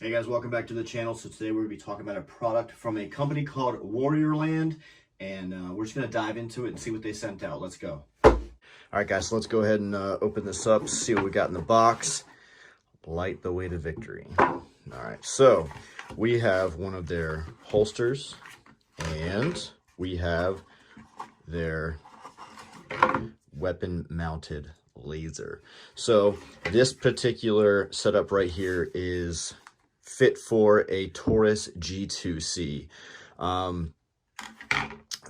Hey guys, welcome back to the channel. So today we're going to be talking about a product from a company called Warriorland, and we're just going to dive into it and see what they sent out. Let's go. All right guys, so let's go ahead and open this up, see what we got in the box. Light the way to victory. All right, so we have one of their holsters and we have their weapon mounted laser. So this particular setup right here is fit for a Taurus G2C.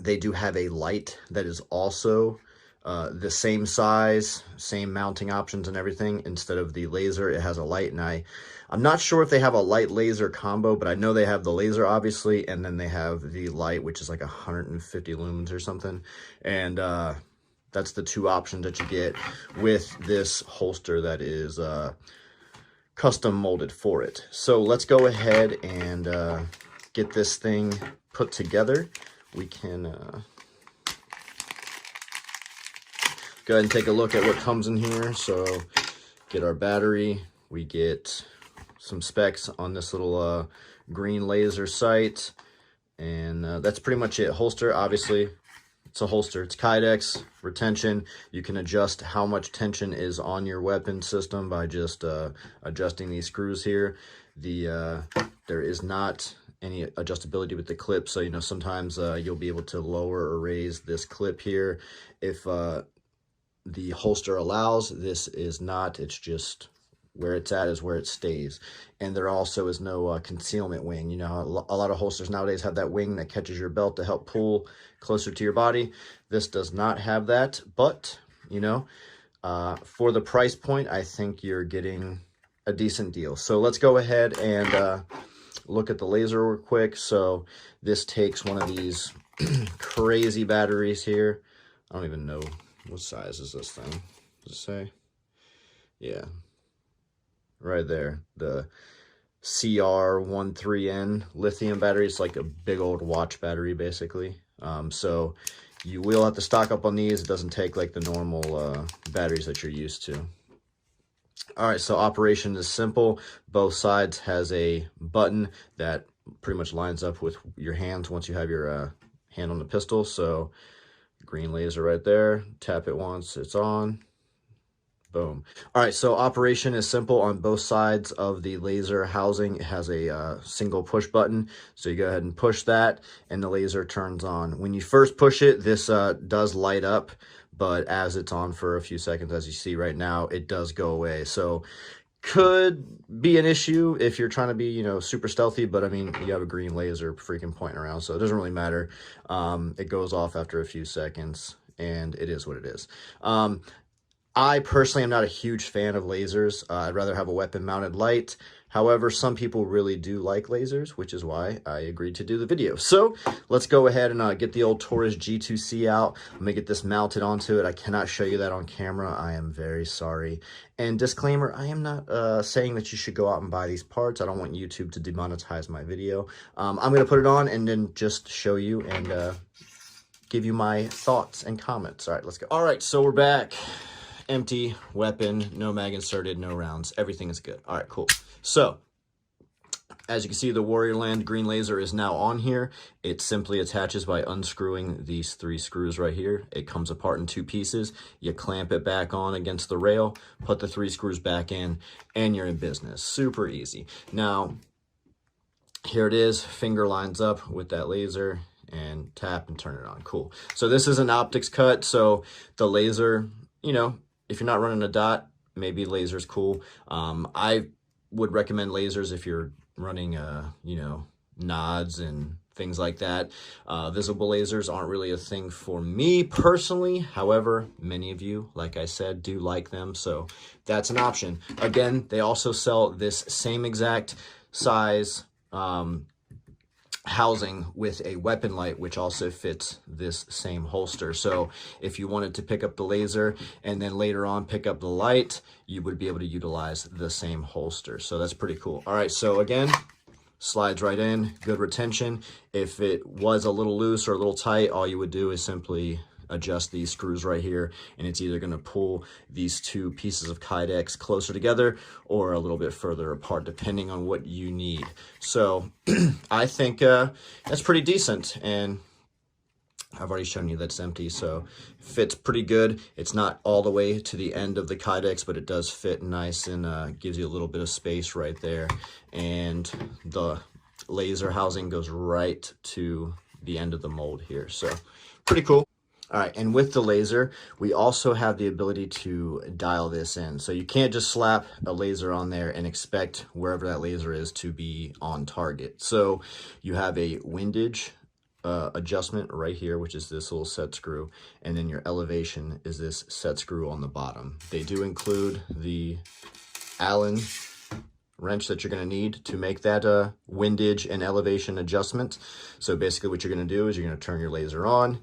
They do have a light that is also the same size, same mounting options and everything. Instead of the laser, it has a light, and I'm not sure if they have a light laser combo, but I know they have the laser obviously, and then they have the light, which is like 150 lumens or something. And that's the two options that you get with this holster that is custom molded for it. So let's go ahead and get this thing put together. We can go ahead and take a look at what comes in here. So get our battery, we get some specs on this little green laser sight, and that's pretty much it. Holster, obviously it's a holster, it's Kydex. Retention, you can adjust how much tension is on your weapon system by just adjusting these screws here. There is not any adjustability with the clip, so you know, sometimes you'll be able to lower or raise this clip here if the holster allows. This is not, it's just where it's at is where it stays. And there also is no concealment wing. You know, a lot of holsters nowadays have that wing that catches your belt to help pull closer to your body. This does not have that, but you know, for the price point, I think you're getting a decent deal. So let's go ahead and look at the laser real quick. So this takes one of these crazy batteries here. I don't even know what size is this thing. Does it say? Yeah, right there, the CR13N lithium battery. It's like a big old watch battery basically. So you will have to stock up on these. It doesn't take like the normal batteries that you're used to. All right, so operation is simple. Both sides has a button that pretty much lines up with your hands once you have your hand on the pistol. So green laser right there, tap it once, it's on. Boom. All right, so operation is simple. On both sides of the laser housing, it has a single push button. So you go ahead and push that, and the laser turns on. When you first push it, this does light up, but as it's on for a few seconds, as you see right now, it does go away. So could be an issue if you're trying to be, you know, super stealthy, but I mean, you have a green laser freaking pointing around, so it doesn't really matter. It goes off after a few seconds, and it is what it is. I personally am not a huge fan of lasers. I'd rather have a weapon mounted light. However, some people really do like lasers, which is why I agreed to do the video. So let's go ahead and get the old Taurus G2C out. I'm gonna get this mounted onto it. I cannot show you that on camera. I am very sorry. And disclaimer, I am not saying that you should go out and buy these parts. I don't want YouTube to demonetize my video. I'm gonna put it on and then just show you and give you my thoughts and comments. All right, let's go. All right, so we're back. Empty weapon, no mag inserted, no rounds, everything is good. All right, cool. So as you can see, the Warriorland green laser is now on here. It simply attaches by unscrewing these three screws right here. It comes apart in two pieces. You clamp it back on against the rail, put the three screws back in, and you're in business. Super easy. Now here it is, finger lines up with that laser, and tap and turn it on. Cool. So this is an optics cut, so the laser, you know, if you're not running a dot, maybe laser's cool. I would recommend lasers if you're running, you know, nods and things like that. Visible lasers aren't really a thing for me personally. However, many of you, like I said, do like them. So that's an option. Again, they also sell this same exact size housing with a weapon light, which also fits this same holster. So if you wanted to pick up the laser and then later on pick up the light, you would be able to utilize the same holster. So that's pretty cool. All right, so again, slides right in, good retention. If it was a little loose or a little tight, all you would do is simply adjust these screws right here, and it's either going to pull these two pieces of Kydex closer together or a little bit further apart, depending on what you need. So I think that's pretty decent, and I've already shown you that's empty, so fits pretty good. It's not all the way to the end of the Kydex, but it does fit nice and gives you a little bit of space right there. And the laser housing goes right to the end of the mold here, so pretty cool. All right, and with the laser, we also have the ability to dial this in. So you can't just slap a laser on there and expect wherever that laser is to be on target. So you have a windage adjustment right here, which is this little set screw, and then your elevation is this set screw on the bottom. They do include the Allen wrench that you're going to need to make that windage and elevation adjustment. So basically what you're going to do is you're going to turn your laser on,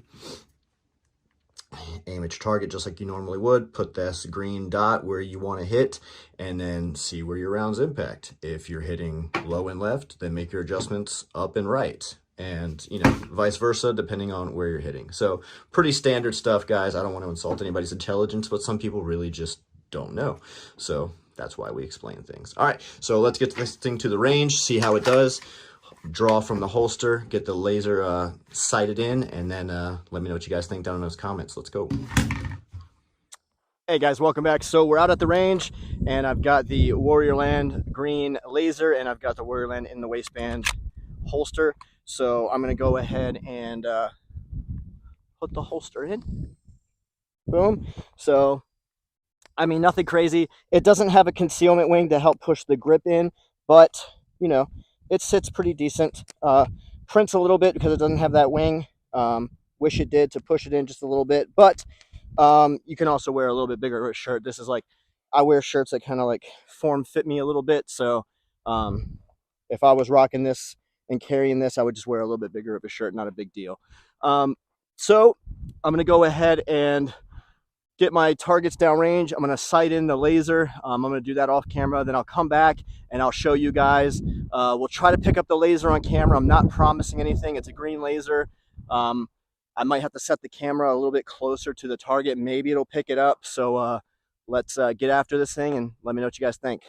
aim at your target just like you normally would, put this green dot where you want to hit, and then see where your rounds impact. If you're hitting low and left, then make your adjustments up and right, and you know, vice versa, depending on where you're hitting. So pretty standard stuff, guys. I don't want to insult anybody's intelligence, but some people really just don't know. So that's why we explain things. All right, so let's get this thing to the range, see how it does. Draw from the holster, get the laser sighted in, and then let me know what you guys think down in those comments. Let's go. Hey guys, welcome back. So we're out at the range, and I've got the Warriorland green laser, and I've got the Warriorland in the waistband holster. So I'm gonna go ahead and put the holster in. Boom. So I mean, nothing crazy. It doesn't have a concealment wing to help push the grip in, but you know, it sits pretty decent. Prints a little bit because it doesn't have that wing. Wish it did to push it in just a little bit, but you can also wear a little bit bigger shirt. This is like, I wear shirts that kind of like form fit me a little bit. So if I was rocking this and carrying this, I would just wear a little bit bigger of a shirt, not a big deal. So I'm gonna go ahead and get my targets downrange. I'm gonna sight in the laser. I'm gonna do that off camera. Then I'll come back and I'll show you guys. We'll try to pick up the laser on camera. I'm not promising anything. It's a green laser. I might have to set the camera a little bit closer to the target. Maybe it'll pick it up. So let's get after this thing and let me know what you guys think.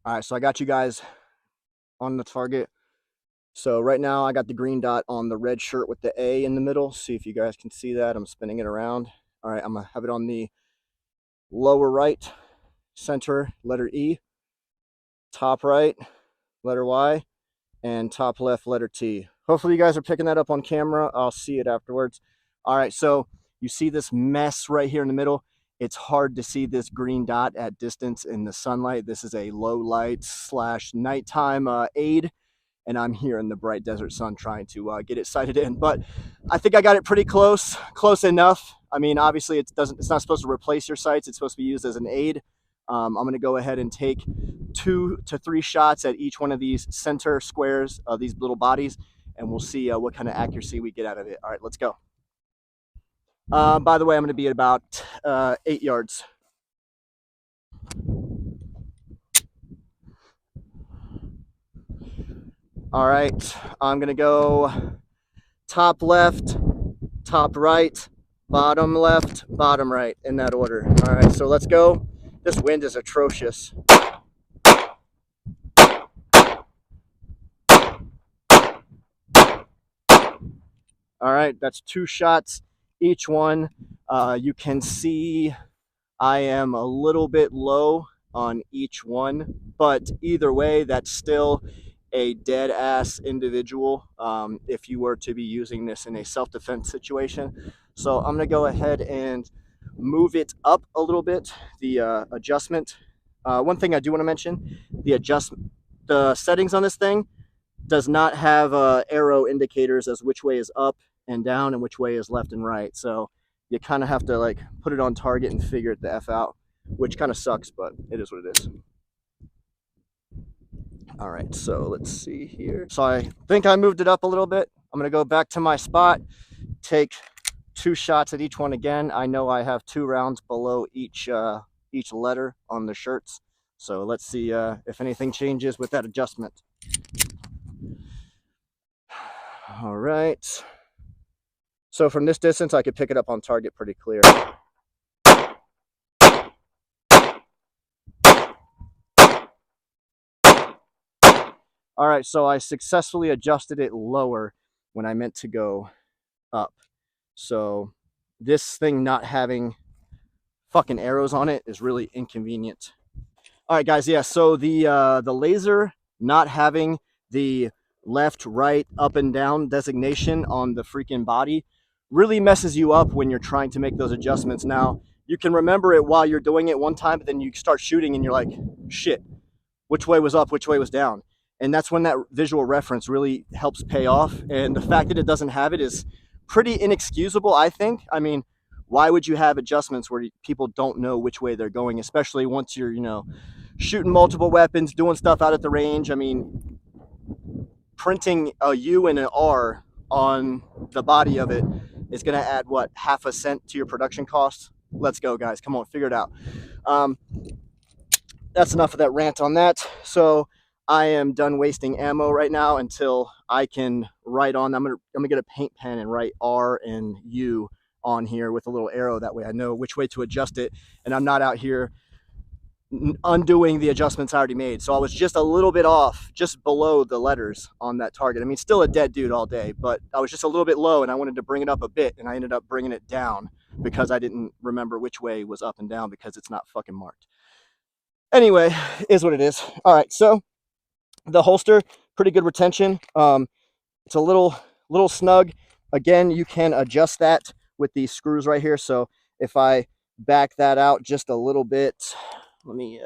All right, so I got you guys on the target. So right now I got the green dot on the red shirt with the A in the middle. See if you guys can see that. I'm spinning it around. All right, I'm gonna have it on the lower right, center, letter E, top right, letter Y, and top left, letter T. Hopefully you guys are picking that up on camera. I'll see it afterwards. All right, so you see this mess right here in the middle. It's hard to see this green dot at distance in the sunlight. This is a low light / nighttime aid, and I'm here in the bright desert sun trying to get it sighted in. But I think I got it pretty close enough. I mean, obviously it's not supposed to replace your sights. It's supposed to be used as an aid. I'm going to go ahead and take 2 to 3 shots at each one of these center squares of these little bodies, and we'll see what kind of accuracy we get out of it. All right, let's go. By the way, I'm going to be at about 8 yards. All right, I'm gonna go top left, top right, bottom left, bottom right, in that order. All right, so let's go. This wind is atrocious. All right, that's 2 shots each one. You can see I am a little bit low on each one, but either way, that's still a dead ass individual if you were to be using this in a self-defense situation. So I'm gonna go ahead and move it up a little bit, the adjustment. One thing I do want to mention, the settings on this thing does not have arrow indicators as which way is up and down and which way is left and right. So you kind of have to like put it on target and figure it the F out, which kind of sucks, but it is what it is. All right, so let's see here. So I think I moved it up a little bit. I'm gonna go back to my spot, take 2 shots at each one again. I know I have 2 rounds below each letter on the shirts. So let's see if anything changes with that adjustment. All right. So from this distance, I could pick it up on target pretty clear. All right, so I successfully adjusted it lower when I meant to go up. So this thing not having fucking arrows on it is really inconvenient. All right, guys, yeah, so the laser not having the left, right, up and down designation on the freaking body really messes you up when you're trying to make those adjustments. Now, you can remember it while you're doing it one time, but then you start shooting and you're like, shit, which way was up, which way was down? And that's when that visual reference really helps pay off. And the fact that it doesn't have it is pretty inexcusable, I think. I mean, why would you have adjustments where people don't know which way they're going, especially once you're, shooting multiple weapons, doing stuff out at the range? I mean, printing a U and an R on the body of it is going to add, what, half a cent to your production cost? Let's go, guys. Come on, figure it out. That's enough of that rant on that. So I am done wasting ammo right now until I can write on. I'm gonna get a paint pen and write R and U on here with a little arrow. That way I know which way to adjust it, and I'm not out here undoing the adjustments I already made. So I was just a little bit off, just below the letters on that target. I mean, still a dead dude all day, but I was just a little bit low, and I wanted to bring it up a bit, and I ended up bringing it down because I didn't remember which way was up and down because it's not fucking marked. Anyway, is what it is. All right, so the holster, pretty good retention. It's a little snug. Again, you can adjust that with these screws right here. So if I back that out just a little bit, let me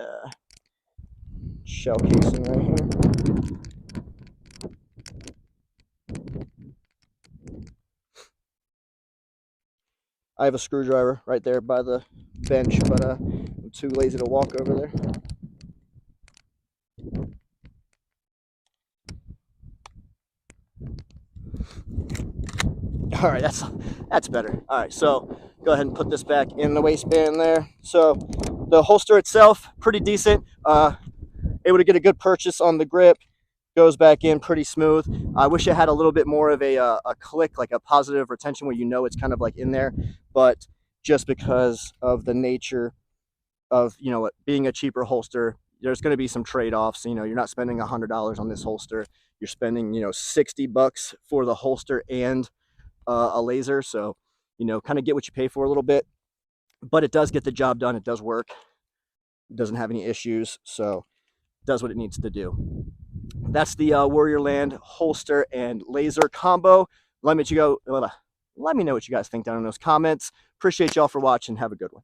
shell casing right here. I have a screwdriver right there by the bench, but I'm too lazy to walk over there. All right, that's better. All right, so go ahead and put this back in the waistband there. So the holster itself, pretty decent. Able to get a good purchase on the grip. Goes back in pretty smooth. I wish it had a little bit more of a click, like a positive retention where it's kind of like in there, but just because of the nature of it being a cheaper holster, there's going to be some trade-offs. You're not spending $100 on this holster. You're spending $60 for the holster and a laser. So kind of get what you pay for a little bit, but it does get the job done. It does work. It doesn't have any issues, so it does what it needs to do. That's the Warrior Land holster and laser combo. Let me know what you guys think down in those comments. Appreciate y'all for watching. Have a good one.